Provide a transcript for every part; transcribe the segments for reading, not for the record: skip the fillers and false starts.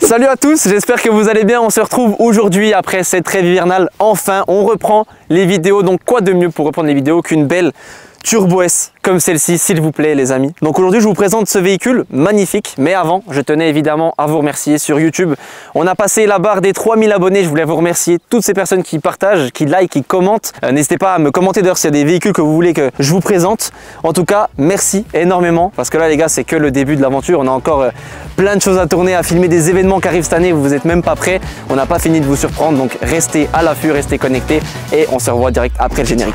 Salut à tous, j'espère que vous allez bien. On se retrouve aujourd'hui après cette trêve hivernale. Enfin, on reprend les vidéos. Donc quoi de mieux pour reprendre les vidéos qu'une belle Turbo S comme celle-ci, s'il vous plaît les amis. Donc aujourd'hui je vous présente ce véhicule magnifique, mais avant je tenais évidemment à vous remercier sur YouTube. On a passé la barre des 3000 abonnés, je voulais vous remercier toutes ces personnes qui partagent, qui like, qui commentent. N'hésitez pas à me commenter d'ailleurs s'il y a des véhicules que vous voulez que je vous présente. En tout cas merci énormément, parce que là les gars c'est que le début de l'aventure. On a encore plein de choses à tourner, à filmer, des événements qui arrivent cette année, vous n'êtes même pas prêts. On n'a pas fini de vous surprendre, donc restez à l'affût, restez connectés et on se revoit direct après le générique.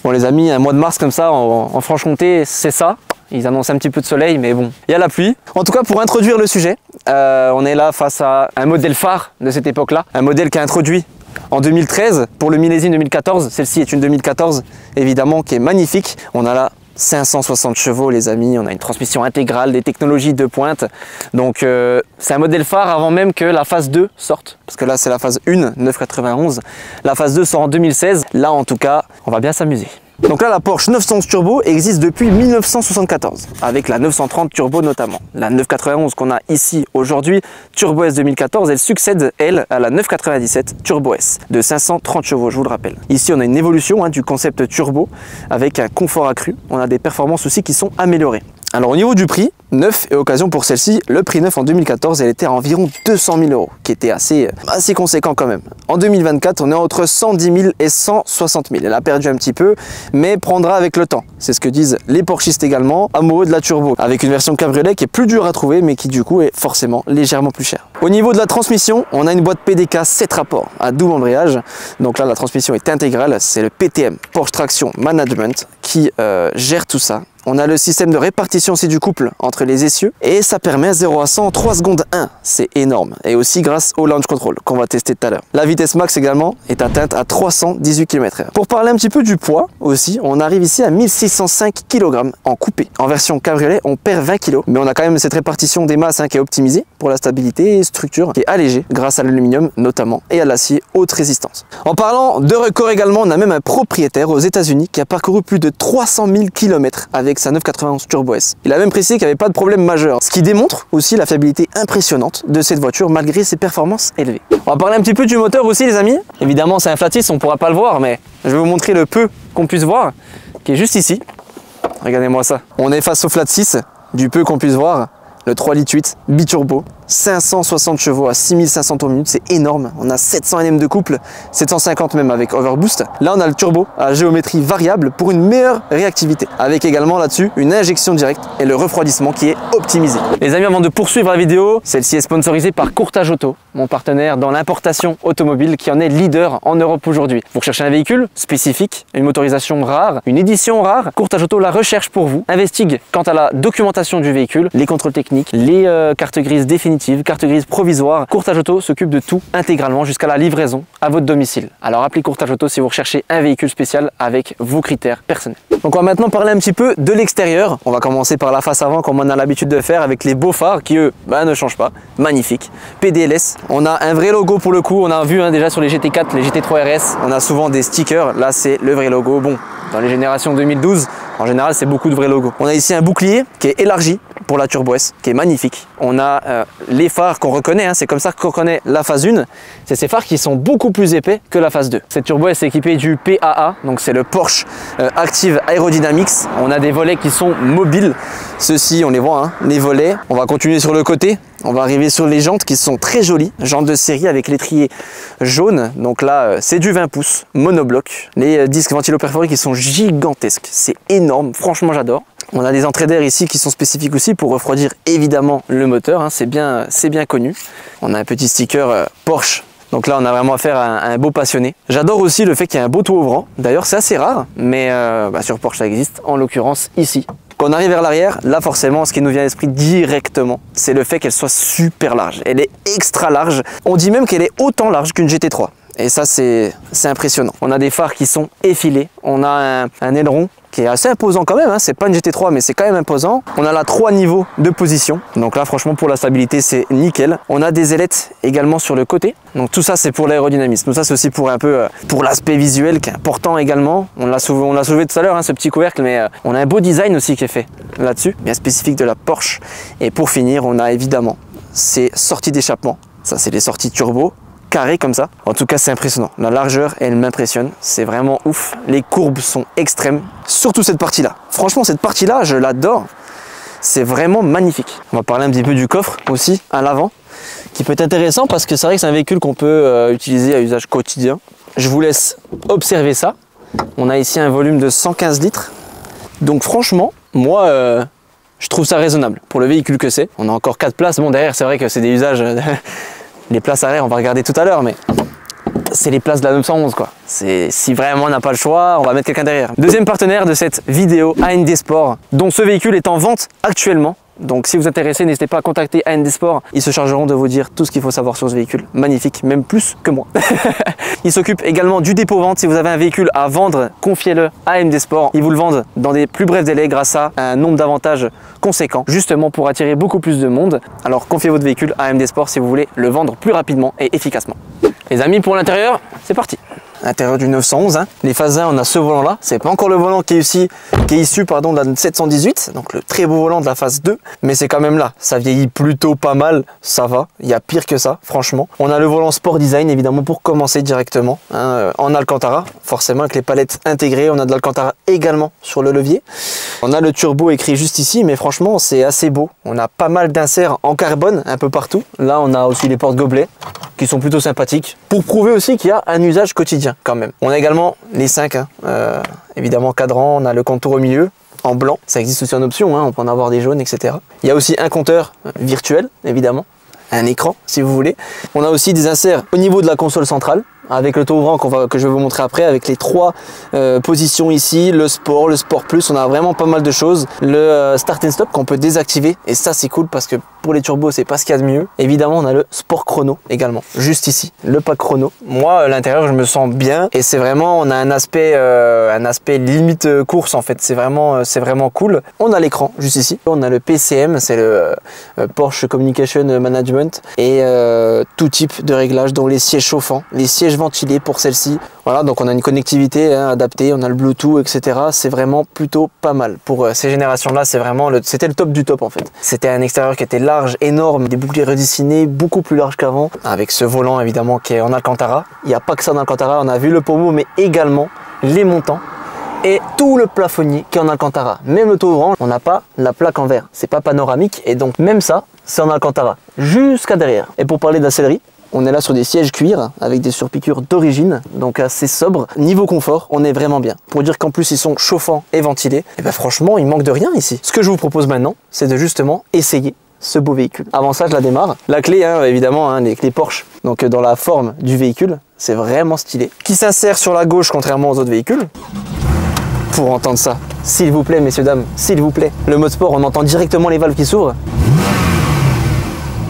Bon les amis, un mois de mars comme ça en Franche-Comté, c'est ça. Ils annoncent un petit peu de soleil, mais bon, il y a la pluie. En tout cas, pour introduire le sujet, on est là face à un modèle phare de cette époque-là. Un modèle qui a introduit en 2013 pour le millésime 2014. Celle-ci est une 2014, évidemment, qui est magnifique. On a là 560 chevaux les amis, on a une transmission intégrale, des technologies de pointe. Donc c'est un modèle phare avant même que la phase 2 sorte. Parce que là c'est la phase 1, 991. La phase 2 sort en 2016. Là en tout cas, on va bien s'amuser. Donc là la Porsche 911 Turbo existe depuis 1974, avec la 930 Turbo notamment. La 991 qu'on a ici aujourd'hui, Turbo S 2014, elle succède elle à la 997 Turbo S de 530 chevaux, je vous le rappelle. Ici on a une évolution du concept turbo avec un confort accru. On a des performances aussi qui sont améliorées. Alors au niveau du prix, neuf et occasion pour celle-ci, le prix neuf en 2014, elle était à environ 200 000 €, qui était assez conséquent quand même. En 2024, on est entre 110 000 et 160 000. Elle a perdu un petit peu, mais prendra avec le temps. C'est ce que disent les Porschistes également, amoureux de la turbo, avec une version cabriolet qui est plus dure à trouver, mais qui du coup est forcément légèrement plus chère. Au niveau de la transmission, on a une boîte PDK 7 rapports à double embrayage. Donc là, la transmission est intégrale, c'est le PTM, Porsche Traction Management, qui gère tout ça. On a le système de répartition aussi du couple entre les essieux et ça permet à 0 à 100 en 3 secondes 1. C'est énorme. Et aussi grâce au launch control qu'on va tester tout à l'heure. La vitesse max également est atteinte à 318 km/h. Pour parler un petit peu du poids aussi, on arrive ici à 1605 kg en coupé. En version cabriolet, on perd 20 kg. Mais on a quand même cette répartition des masses qui est optimisée pour la stabilité et structure qui est allégée grâce à l'aluminium notamment et à l'acier haute résistance. En parlant de record également, on a même un propriétaire aux États-Unis qui a parcouru plus de 300 000 km avec sa 991 Turbo S. Il a même précisé qu'il n'y avait pas de problème majeur, ce qui démontre aussi la fiabilité impressionnante de cette voiture malgré ses performances élevées. On va parler un petit peu du moteur aussi les amis. Évidemment c'est un flat 6, on ne pourra pas le voir, mais je vais vous montrer le peu qu'on puisse voir, qui est juste ici. Regardez-moi ça. On est face au flat 6, du peu qu'on puisse voir, le 3,8 litres biturbo. 560 chevaux à 6500 tours minute, c'est énorme. On a 700 Nm de couple, 750 même avec overboost. Là on a le turbo à géométrie variable pour une meilleure réactivité, avec également là-dessus une injection directe et le refroidissement qui est optimisé. Les amis, avant de poursuivre la vidéo, celle-ci est sponsorisée par Courtage Auto, mon partenaire dans l'importation automobile qui en est leader en Europe aujourd'hui. Vous recherchez un véhicule spécifique, une motorisation rare, une édition rare, Courtage Auto la recherche pour vous, investigue quant à la documentation du véhicule, les contrôles techniques, les cartes grises définitives, carte grise provisoire. Courtage Auto s'occupe de tout intégralement jusqu'à la livraison à votre domicile. Alors appelez Courtage Auto si vous recherchez un véhicule spécial avec vos critères personnels. Donc on va maintenant parler un petit peu de l'extérieur. On va commencer par la face avant comme on a l'habitude de faire avec les beaux phares qui eux ne changent pas. Magnifique. PDLS. On a un vrai logo pour le coup. On a vu déjà sur les GT4, les GT3 RS. On a souvent des stickers. Là c'est le vrai logo. Bon, dans les générations 2012, en général c'est beaucoup de vrais logos. On a ici un bouclier qui est élargi pour la Turbo S, qui est magnifique. On a les phares qu'on reconnaît, c'est comme ça qu'on reconnaît la phase 1. C'est ces phares qui sont beaucoup plus épais que la phase 2. Cette Turbo S est équipée du PAA, donc c'est le Porsche Active Aerodynamics. On a des volets qui sont mobiles. Ceux-ci, on les voit, les volets. On va continuer sur le côté. On va arriver sur les jantes qui sont très jolies, jantes de série avec l'étrier jaune. Donc là, c'est du 20 pouces, monobloc. Les disques ventilo-perforés qui sont gigantesques, c'est énorme, franchement j'adore. On a des entrées d'air ici qui sont spécifiques aussi pour refroidir évidemment le moteur, hein, c'est bien connu. On a un petit sticker Porsche. Donc là, on a vraiment affaire à un beau passionné. J'adore aussi le fait qu'il y ait un beau toit ouvrant. D'ailleurs, c'est assez rare, mais sur Porsche, ça existe, en l'occurrence ici. Quand on arrive vers l'arrière, là forcément, ce qui nous vient à l'esprit directement, c'est le fait qu'elle soit super large. Elle est extra large. On dit même qu'elle est autant large qu'une GT3. Et ça, c'est impressionnant. On a des phares qui sont effilés. On a un aileron qui est assez imposant quand même, hein. C'est pas une GT3 mais c'est quand même imposant. On a là 3 niveaux de position, donc là franchement pour la stabilité c'est nickel. On a des ailettes également sur le côté, donc tout ça c'est pour l'aérodynamisme, tout ça c'est aussi pour un peu pour l'aspect visuel qui est important également. On l'a soulevé tout à l'heure, hein, ce petit couvercle, mais on a un beau design aussi qui est fait là-dessus, bien spécifique de la Porsche. Et pour finir, on a évidemment ces sorties d'échappement, ça c'est les sorties turbo, carré comme ça. En tout cas, c'est impressionnant. La largeur, elle m'impressionne. C'est vraiment ouf. Les courbes sont extrêmes. Surtout cette partie-là. Franchement, cette partie-là, je l'adore. C'est vraiment magnifique. On va parler un petit peu du coffre aussi, à l'avant, qui peut être intéressant parce que c'est vrai que c'est un véhicule qu'on peut utiliser à usage quotidien. Je vous laisse observer ça. On a ici un volume de 115 litres. Donc franchement, moi, je trouve ça raisonnable pour le véhicule que c'est. On a encore 4 places. Bon, derrière, c'est vrai que c'est des usages... Les places arrière, on va regarder tout à l'heure, mais c'est les places de la 911 quoi. Si vraiment on n'a pas le choix, on va mettre quelqu'un derrière. Deuxième partenaire de cette vidéo, AND Sport, dont ce véhicule est en vente actuellement. Donc si vous êtes intéressé, n'hésitez pas à contacter AND Sport. Ils se chargeront de vous dire tout ce qu'il faut savoir sur ce véhicule. Magnifique, même plus que moi. Ils s'occupent également du dépôt-vente. Si vous avez un véhicule à vendre, confiez-le à AND Sport. Ils vous le vendent dans des plus brefs délais grâce à un nombre d'avantages conséquent, justement pour attirer beaucoup plus de monde. Alors confiez votre véhicule à AND Sport si vous voulez le vendre plus rapidement et efficacement. Les amis, pour l'intérieur, c'est parti. Intérieur du 911, hein. Les phases 1, on a ce volant là, c'est pas encore le volant qui est issu de la 718, donc le très beau volant de la phase 2, mais c'est quand même là, ça vieillit plutôt pas mal, ça va, il y a pire que ça franchement. On a le volant Sport Design évidemment pour commencer directement, hein, en Alcantara, forcément avec les palettes intégrées. On a de l'Alcantara également sur le levier. On a le turbo écrit juste ici, mais franchement c'est assez beau. On a pas mal d'inserts en carbone un peu partout. Là on a aussi les porte-gobelets qui sont plutôt sympathiques, pour prouver aussi qu'il y a un usage quotidien quand même. On a également les 5, hein, évidemment cadran, on a le contour au milieu en blanc, ça existe aussi en option, hein, on peut en avoir des jaunes, etc. Il y a aussi un compteur virtuel, évidemment, un écran si vous voulez. On a aussi des inserts au niveau de la console centrale, avec le toit ouvrant que je vais vous montrer après, avec les 3 positions ici, le sport plus, on a vraiment pas mal de choses. Le start and stop qu'on peut désactiver, et ça c'est cool parce que pour les turbos c'est pas ce qu'il y a de mieux. Évidemment on a le sport chrono également, juste ici, le pack chrono. Moi à l'intérieur je me sens bien, et c'est vraiment, on a un aspect limite course en fait, c'est vraiment cool. On a l'écran juste ici, on a le PCM, c'est le Porsche Communication Management, et tout type de réglage, dont les sièges chauffants, les sièges ventilés pour celle-ci. Voilà, donc on a une connectivité adaptée, on a le Bluetooth, etc. C'est vraiment plutôt pas mal. Pour ces générations-là, c'était le top du top en fait. C'était un extérieur qui était large, énorme, des boucliers redessinés, beaucoup plus large qu'avant, avec ce volant évidemment qui est en Alcantara. Il n'y a pas que ça en Alcantara, on a vu le pommeau, mais également les montants et tout le plafonnier qui est en Alcantara. Même le toit ouvrant, on n'a pas la plaque en verre, c'est pas panoramique, et donc même ça, c'est en Alcantara, jusqu'à derrière. Et pour parler de la sellerie, on est là sur des sièges cuir avec des surpiqûres d'origine, donc assez sobre. Niveau confort, on est vraiment bien. Pour dire qu'en plus ils sont chauffants et ventilés, et ben franchement il manque de rien ici. Ce que je vous propose maintenant, c'est de justement essayer ce beau véhicule. Avant ça, je la démarre. La clé, hein, évidemment, hein, les clés Porsche, donc dans la forme du véhicule, c'est vraiment stylé. Qui s'insère sur la gauche contrairement aux autres véhicules. Pour entendre ça, s'il vous plaît, messieurs, dames, s'il vous plaît. Le mode sport, on entend directement les valves qui s'ouvrent.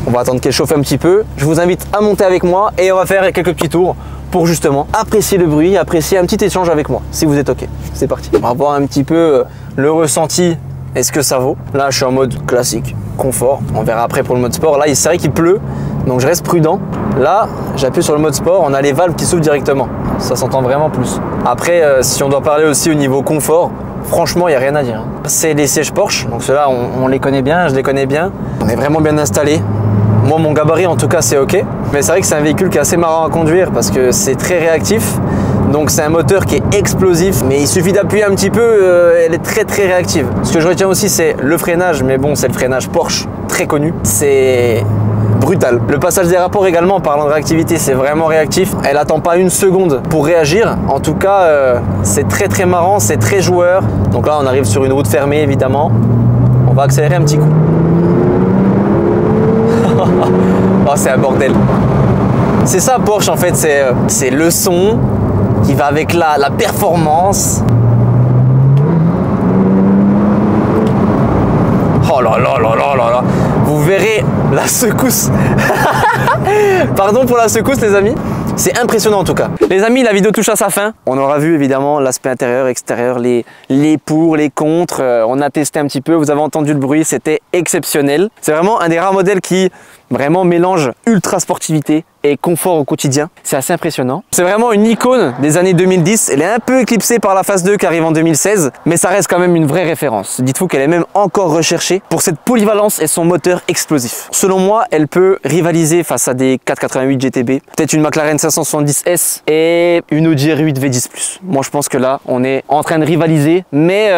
On va attendre qu'elle chauffe un petit peu. Je vous invite à monter avec moi et on va faire quelques petits tours pour justement apprécier le bruit, apprécier un petit échange avec moi, si vous êtes ok. C'est parti. On va voir un petit peu le ressenti, est-ce que ça vaut. Là, je suis en mode classique, confort. On verra après pour le mode sport. Là, c'est vrai qu'il pleut, donc je reste prudent. Là, j'appuie sur le mode sport, on a les valves qui s'ouvrent directement. Ça s'entend vraiment plus. Après, si on doit parler aussi au niveau confort, franchement, il n'y a rien à dire. C'est les sièges Porsche, donc ceux-là, on les connaît bien, je les connais bien. On est vraiment bien installé. Moi, mon gabarit, en tout cas, c'est ok. Mais c'est vrai que c'est un véhicule qui est assez marrant à conduire parce que c'est très réactif. Donc c'est un moteur qui est explosif, mais il suffit d'appuyer un petit peu, elle est très réactive. Ce que je retiens aussi, c'est le freinage, mais bon, c'est le freinage Porsche, très connu. C'est brutal. Le passage des rapports également, en parlant de réactivité, c'est vraiment réactif. Elle attend pas une seconde pour réagir. En tout cas, c'est très marrant, c'est très joueur. Donc là, on arrive sur une route fermée, évidemment. On va accélérer un petit coup. Oh, c'est un bordel. C'est ça Porsche en fait, c'est le son qui va avec la performance. Oh là là là là là là. Vous verrez la secousse. Pardon pour la secousse les amis. C'est impressionnant en tout cas. Les amis, la vidéo touche à sa fin. On aura vu évidemment l'aspect intérieur, extérieur, les pour, les contre. On a testé un petit peu, vous avez entendu le bruit, c'était exceptionnel. C'est vraiment un des rares modèles qui vraiment mélange ultra sportivité et confort au quotidien. C'est assez impressionnant. C'est vraiment une icône des années 2010. Elle est un peu éclipsée par la phase 2 qui arrive en 2016, mais ça reste quand même une vraie référence. Dites-vous qu'elle est même encore recherchée pour cette polyvalence et son moteur explosif. Selon moi, elle peut rivaliser face à des 488 GTB, peut-être une McLaren 570S et une Audi R8 V10+. Moi, je pense que là, on est en train de rivaliser, mais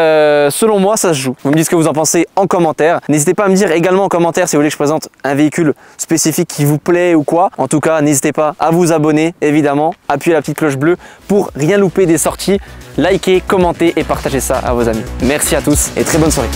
selon moi, ça se joue. Vous me dites ce que vous en pensez en commentaire. N'hésitez pas à me dire également en commentaire si vous voulez que je présente un véhicule spécifique qui vous plaît ou quoi. En tout cas, n'hésitez pas à vous abonner, évidemment, appuyez la petite cloche bleue pour rien louper des sorties, likez, commentez et partagez ça à vos amis. Merci à tous et très bonne soirée.